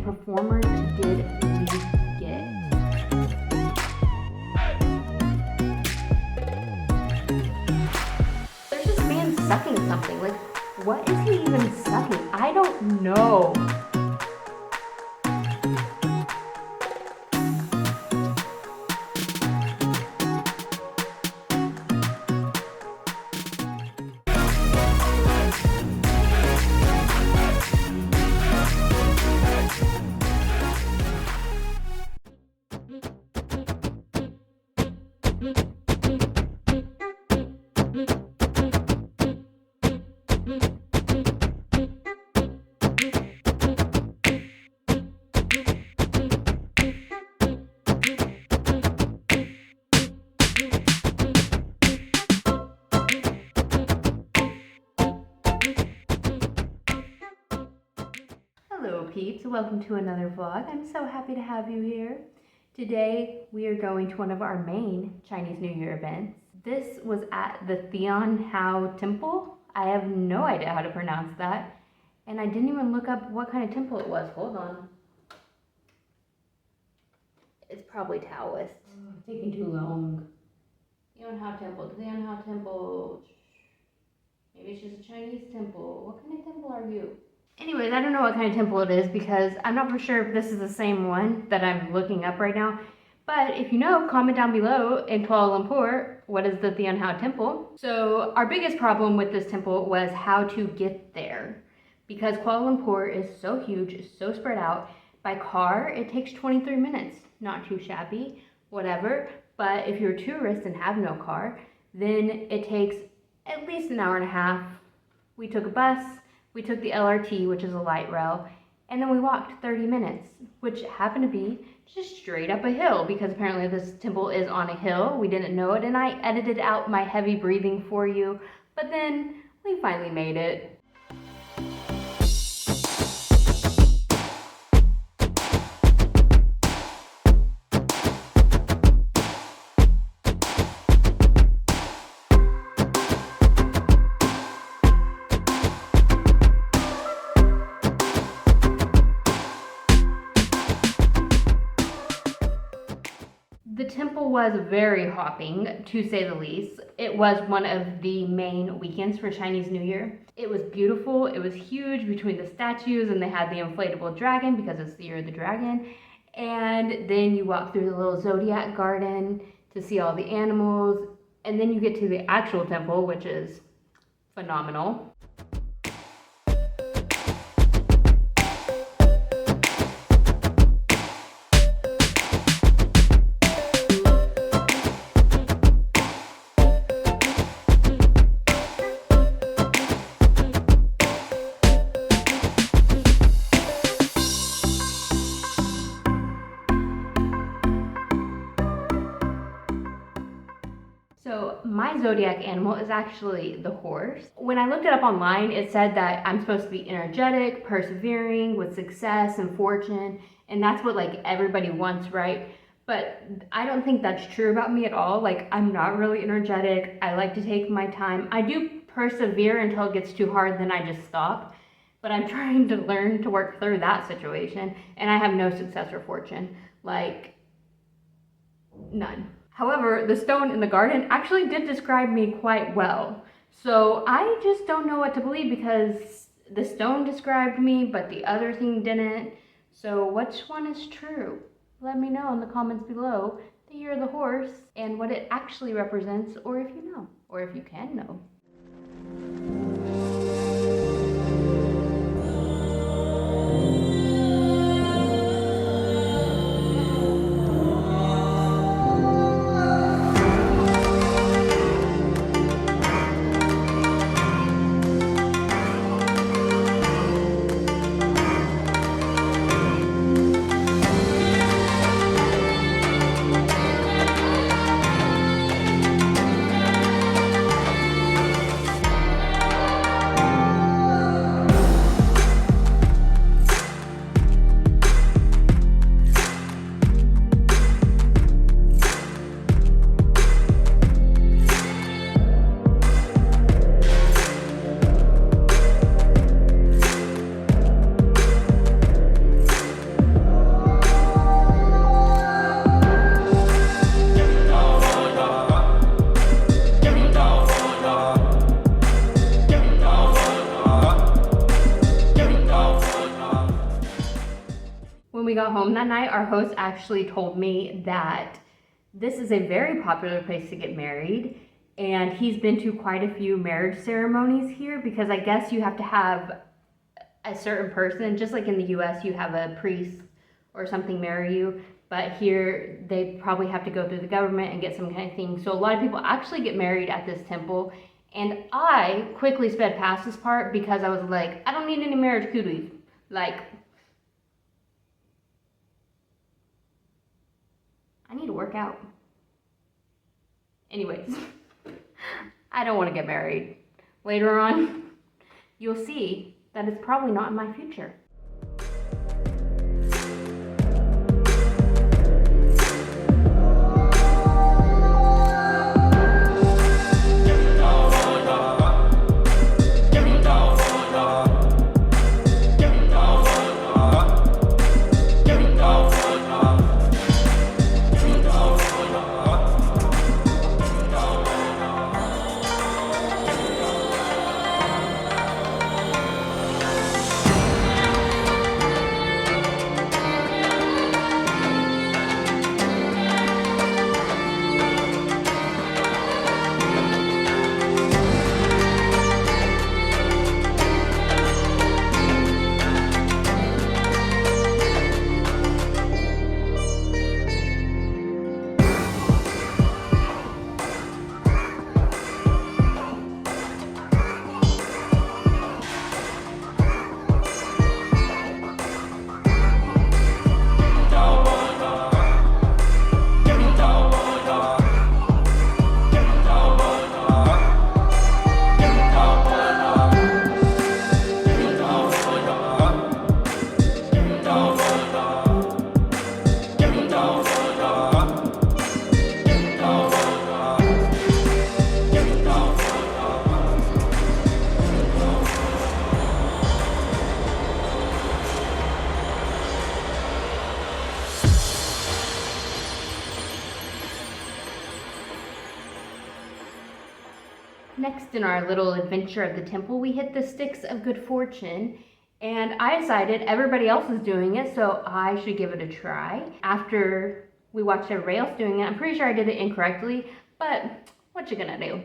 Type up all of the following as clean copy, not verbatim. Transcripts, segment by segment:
performers did we get? There's this man sucking something. Like, what is he even sucking? I don't know. Hello peeps, welcome to another vlog. I'm so happy to have you here. Today we are going to one of our main Chinese New Year events. This was at the Thean Hou Temple. I have no idea how to pronounce that. And I didn't even look up what kind of temple it was. Hold on. It's probably Taoist. It's taking too long. Thean Hou Temple, Thean Hou Temple. Maybe it's just a Chinese temple. What kind of temple are you? Anyways, I don't know what kind of temple it is because I'm not for sure if this is the same one that I'm looking up right now. But if you know, comment down below in Kuala Lumpur, what is the Thean Hou Temple? So our biggest problem with this temple was how to get there. Because Kuala Lumpur is so huge, it's so spread out. By car, it takes 23 minutes. Not too shabby, whatever. But if you're a tourist and have no car, then it takes at least an hour and a half. We took a bus. We took the LRT, which is a light rail, and then we walked 30 minutes, which happened to be just straight up a hill because apparently this temple is on a hill. We didn't know it, and I edited out my heavy breathing for you, but then we finally made it. The temple was very hopping, to say the least. It was one of the main weekends for Chinese New Year. It was beautiful, it was huge between the statues, and they had the inflatable dragon because it's the year of the dragon. And then you walk through the little zodiac garden to see all the animals, and then you get to the actual temple, which is phenomenal. So my zodiac animal is actually the horse. When I looked it up online, it said that I'm supposed to be energetic, persevering, with success and fortune, and that's what like everybody wants, right? But I don't think that's true about me at all. Like, I'm not really energetic. I like to take my time. I do persevere until it gets too hard, then I just stop. But I'm trying to learn to work through that situation, and I have no success or fortune. Like, none. However, the stone in the garden actually did describe me quite well. So I just don't know what to believe because the stone described me, but the other thing didn't. So which one is true? Let me know in the comments below the year of the horse and what it actually represents, or if you know, or if you can know. we got home that night, our host actually told me that this is a very popular place to get married, and he's been to quite a few marriage ceremonies here because I guess you have to have a certain person, just like in the US you have a priest or something marry you, but here they probably have to go through the government and get some kind of thing. So a lot of people actually get married at this temple, and I quickly sped past this part because I was like, I don't need any marriage cooties. Like, I need to work out. Anyways, I don't want to get married. Later on, you'll see that it's probably not in my future. Next in our little adventure of the temple, we hit the Sticks of Good Fortune, and I decided everybody else was doing it, so I should give it a try. After we watched everybody else doing it, I'm pretty sure I did it incorrectly, but what you gonna do?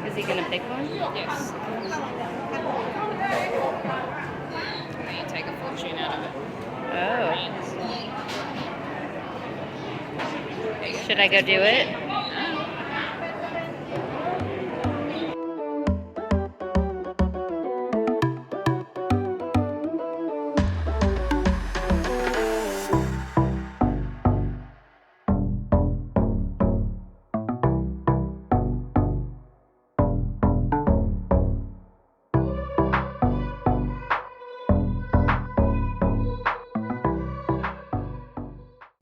Is he gonna pick one? Yes. And then you take a fortune out of it. Oh. Should I go do it?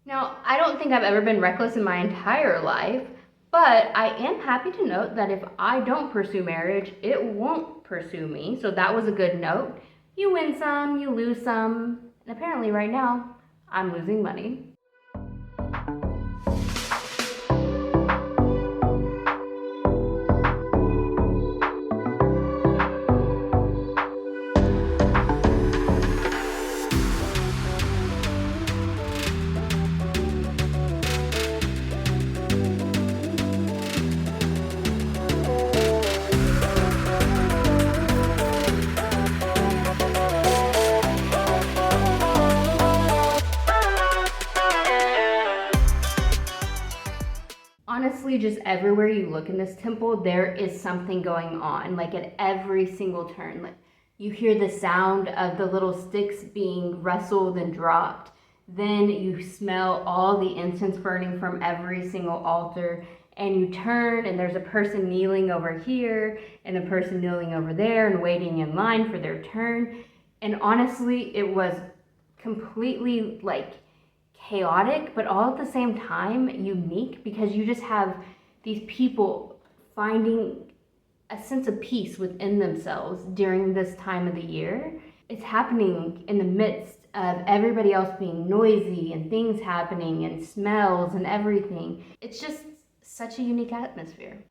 Now, I don't think I've ever been reckless in my entire life, but I am happy to note that if I don't pursue marriage, it won't pursue me. So that was a good note. You win some, you lose some, and apparently right now, I'm losing money. Honestly, just everywhere you look in this temple, there is something going on, like at every single turn. Like you hear the sound of the little sticks being wrestled and dropped. Then you smell all the incense burning from every single altar, and you turn and there's a person kneeling over here and a person kneeling over there and waiting in line for their turn. And honestly, it was completely like chaotic, but all at the same time unique, because you just have these people finding a sense of peace within themselves during this time of the year. It's happening in the midst of everybody else being noisy and things happening and smells and everything. It's just such a unique atmosphere.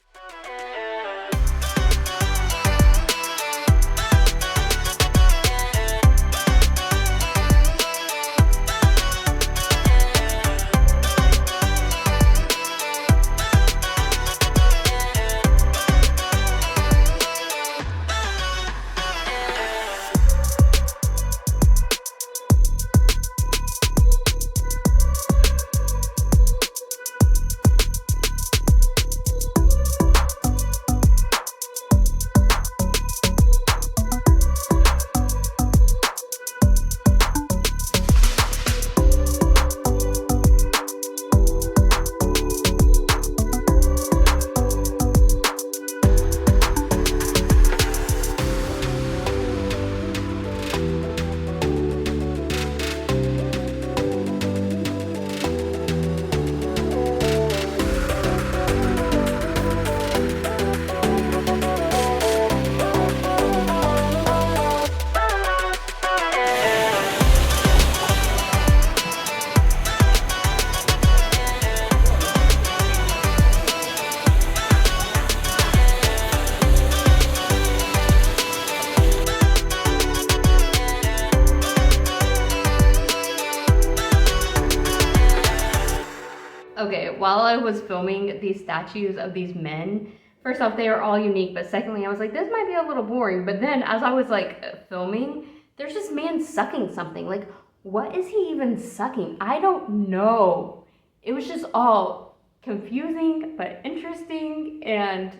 Okay, while I was filming these statues of these men, first off, they are all unique, but secondly, I was like, this might be a little boring. But then as I was like filming, there's this man sucking something. Like, what is he even sucking? I don't know. It was just all confusing, but interesting, and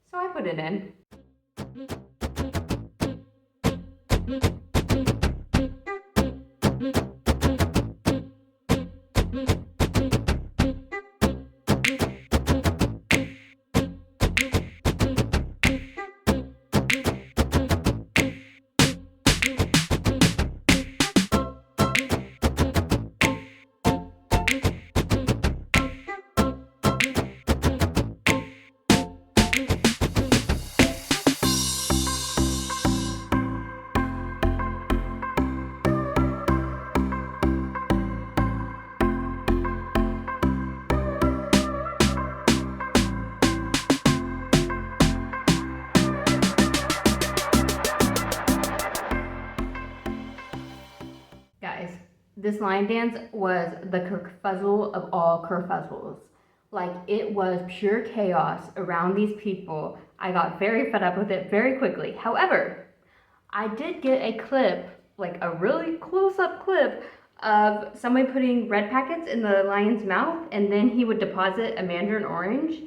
so I put it in. Guys, this line dance was the kerfuzzle of all kerfuzzles. Like, it was pure chaos around these people. I got very fed up with it very quickly. However, I did get a clip, like a really close-up clip of somebody putting red packets in the lion's mouth, and then he would deposit a mandarin orange.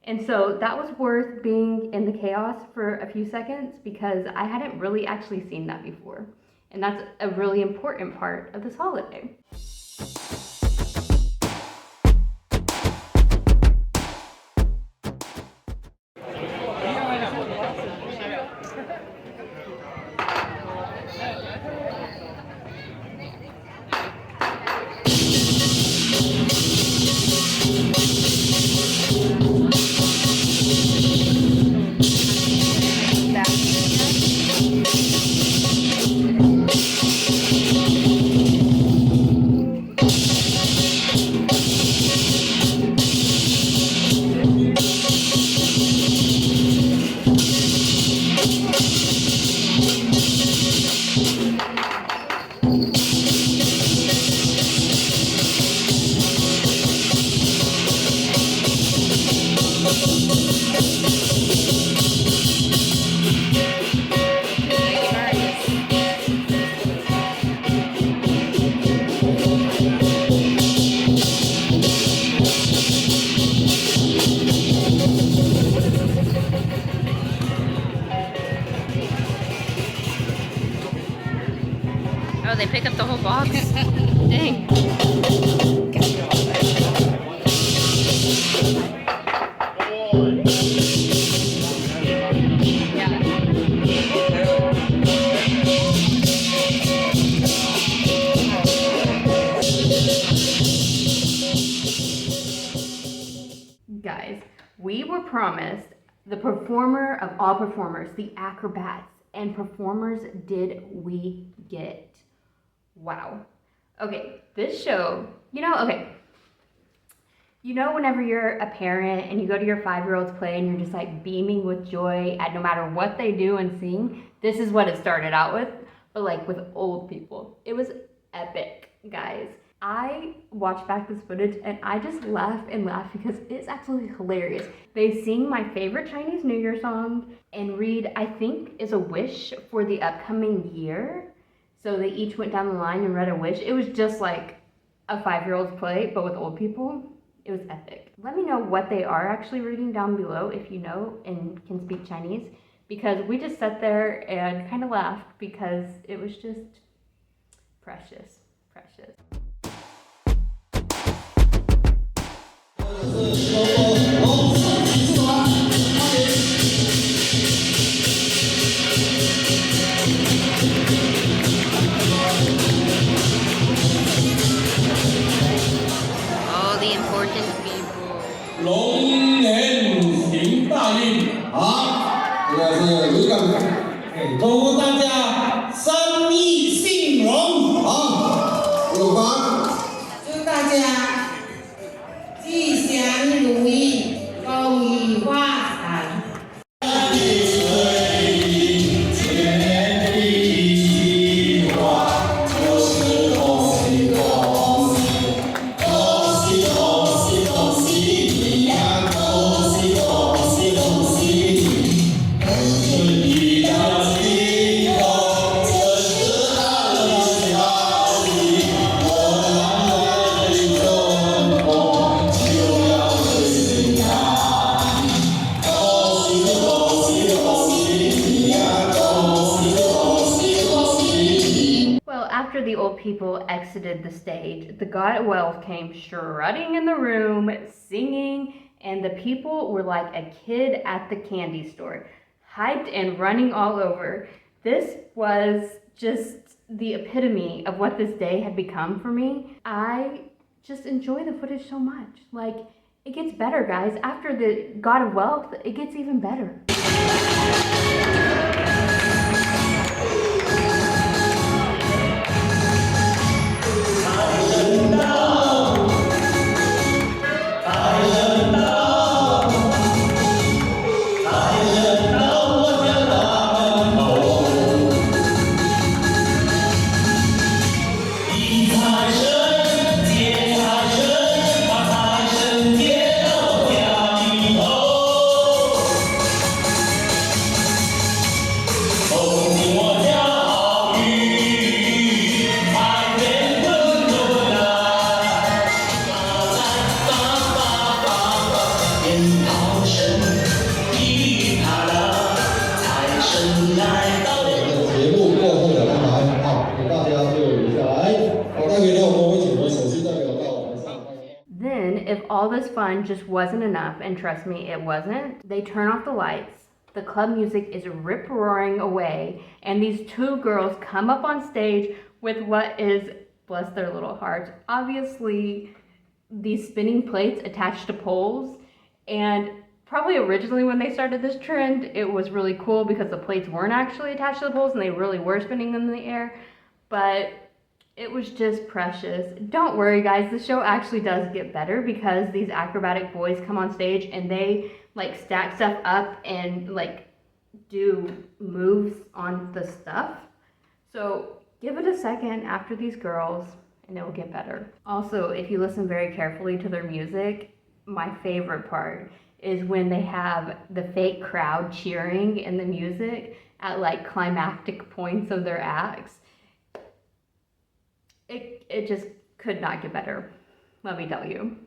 And so that was worth being in the chaos for a few seconds because I hadn't really actually seen that before. And that's a really important part of this holiday. Oh, they pick up the whole box? Dang. Guys, we were promised the performer of all performers, the acrobats, and performers did we get. Wow. Okay, this show, okay. Whenever you're a parent and you go to your 5-year-old's play and you're just like beaming with joy at no matter what they do and sing, this is what it started out with, but like with old people. It was epic, guys. I watched back this footage and I just laugh and laugh because it's absolutely hilarious. They sing my favorite Chinese New Year song and read, I think, is a wish for the upcoming year. So they each went down the line and read a wish. It was just like a 5-year-old's play, but with old people. It was epic. Let me know what they are actually reading down below if you know and can speak Chinese, because we just sat there and kind of laughed because it was just precious, precious. All the important people. 龙年行大运，好，这个是刘干部，祝大家生意兴隆，好，有房，祝大家吉祥如意，恭喜发财。 After the old people exited the stage, the god of wealth came strutting in the room, singing, and the people were like a kid at the candy store, hyped and running all over. This was just the epitome of what this day had become for me. I just enjoy the footage so much. Like, it gets better, guys. After the god of wealth, it gets even better. If all this fun just wasn't enough, and trust me, it wasn't, they turn off the lights, the club music is rip-roaring away, and these two girls come up on stage with what is, bless their little hearts, obviously these spinning plates attached to poles. And probably originally when they started this trend, it was really cool because the plates weren't actually attached to the poles and they really were spinning them in the air. But it was just precious. Don't worry, guys, the show actually does get better because these acrobatic boys come on stage and they like stack stuff up and like do moves on the stuff. So give it a second after these girls and it will get better. Also, if you listen very carefully to their music, my favorite part is when they have the fake crowd cheering in the music at like climactic points of their acts. It just could not get better, let me tell you.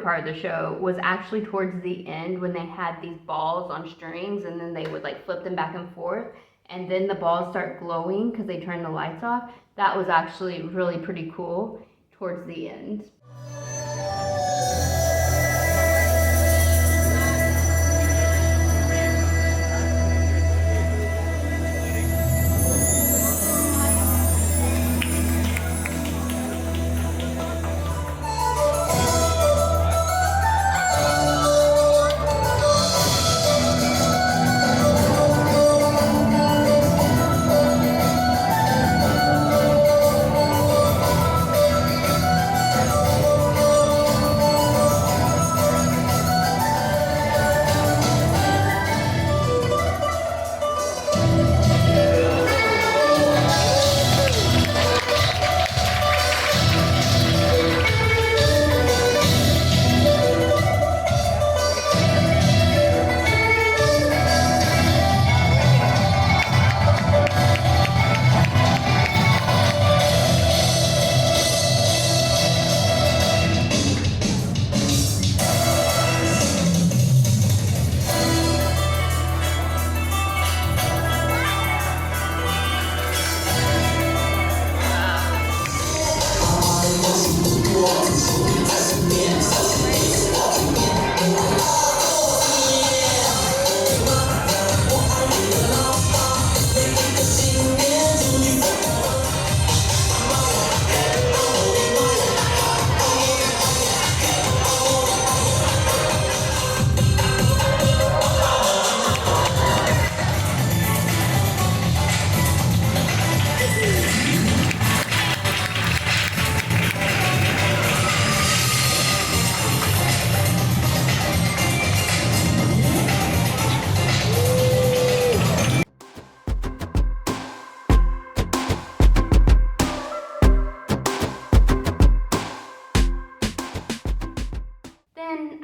part of the show was actually towards the end when they had these balls on strings and then they would like flip them back and forth and then the balls start glowing because they turn the lights off. That was actually really pretty cool towards the end.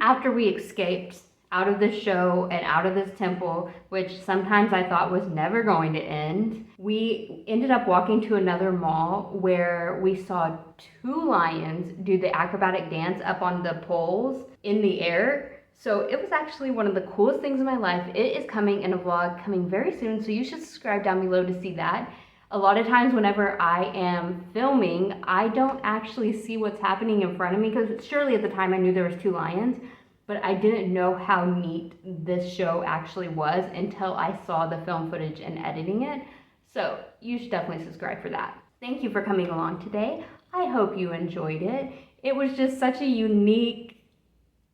After we escaped out of this show and out of this temple, which sometimes I thought was never going to end, we ended up walking to another mall where we saw 2 lions do the acrobatic dance up on the poles in the air. So it was actually one of the coolest things in my life. It is coming in a vlog coming very soon, so you should subscribe down below to see that. A lot of times whenever I am filming, I don't actually see what's happening in front of me because surely at the time I knew there was 2 lions. But I didn't know how neat this show actually was until I saw the film footage and editing it. So you should definitely subscribe for that. Thank you for coming along today. I hope you enjoyed it. It was just such a unique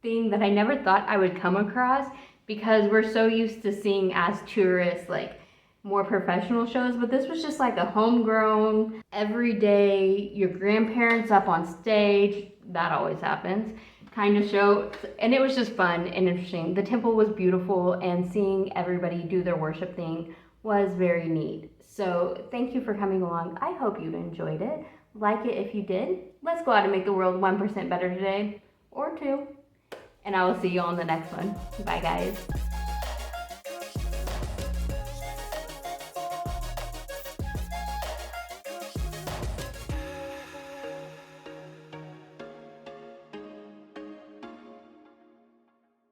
thing that I never thought I would come across because we're so used to seeing as tourists like more professional shows, but this was just like a homegrown, everyday, your grandparents up on stage, that always happens, kind of show, and it was just fun and interesting. The temple was beautiful and seeing everybody do their worship thing was very neat. So thank you for coming along. I hope you enjoyed it. Like it if you did. Let's go out and make the world 1% better today, or 2. And I will see you on the next one. Bye guys.